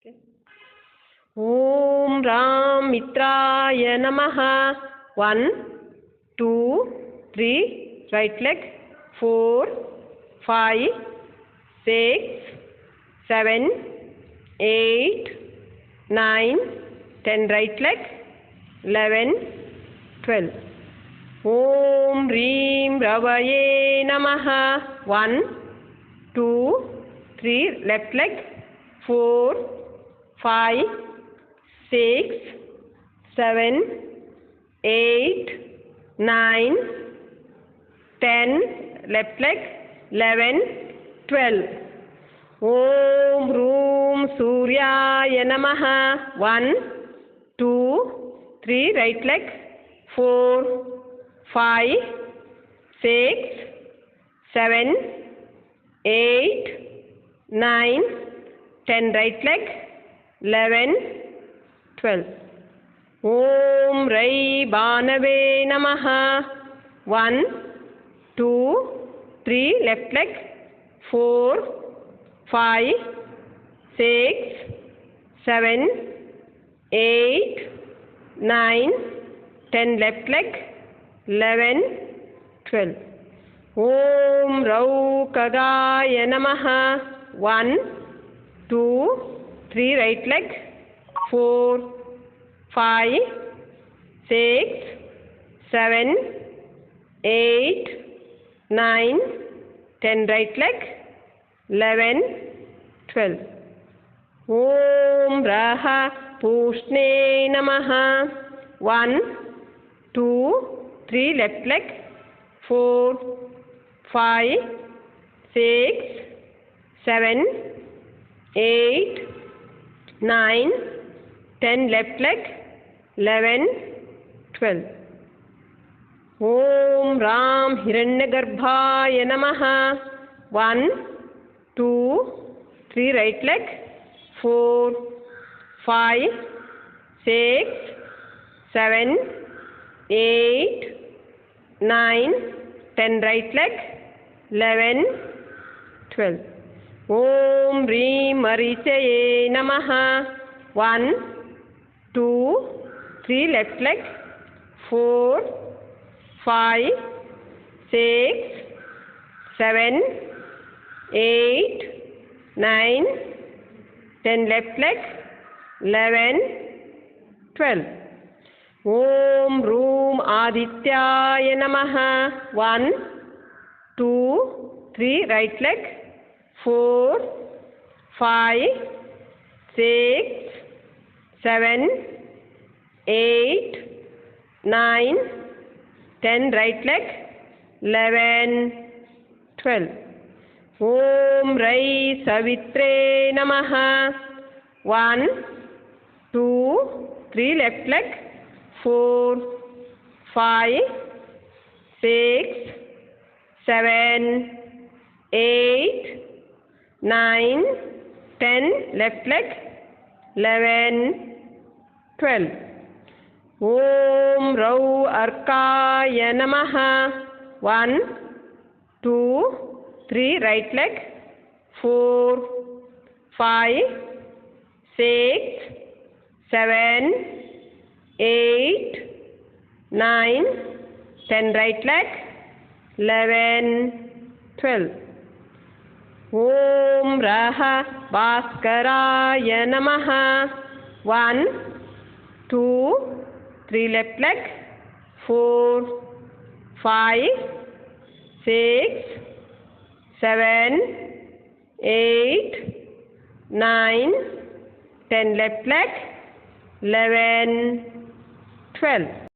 Okay. Om Ram Mitraya Namaha. 1, 2, 3, right leg. 4, 5, 6, 7, 8, 9, 10, right leg. 11, 12. Om Reem Ravaye Namaha. 1, 2, 3, left leg. 4, 5, 6, 7, 8, 9, 10, left leg. 11, 12. Om Room Suryaya Namaha. 1, 2, 3, right leg. 4, 5, 6, 7, 8, 9, 10, right leg. 11, 12. Om Rai Banave Namaha. 1, 2, 3, left leg. 4, 5, 6, 7, 8, 9, 10, left leg. 11, 12. Om Raukagaya Namaha. 1, 2, 3, right leg. 4, 5, 6, 7, 8, 9, 10, right leg. 11, 12. Om Raha Pushne Namaha. 1, 2, 3, left leg. 4, 5, 6, 7, 8, 9, 10, left leg. 11, 12. Om Ram Hiranyagarbhaya Namaha. 1, 2, 3, right leg. 4, 5, 6, 7, 8, 9, 10, right leg. 11, 12. Om Reem Marichaye Namaha. 1, 2, 3, left leg. 4, 5, 6, 7, 8, 9, 10, left leg. 11, 12. Om Room Adityaya Namaha. 1, 2, 3, right leg. 4, 5, 6, 7, 8, 9, 10, right leg. 11, 12. Om Rai Savitre Namaha. 1, 2, 3, left leg. 4, 5, 6, 7, 8, 9, 10, left leg. 11, 12. Om Rau Arkaya Namaha. 1, 2, 3, right leg. 4, 5, 6, 7, 8, 9, 10, right leg. 11, 12. Om Raha Bhaskaraya Namaha. 1, 2, 3, left leg. 4, 5, 6, 7, 8, 9, 10, left leg. 11, 12.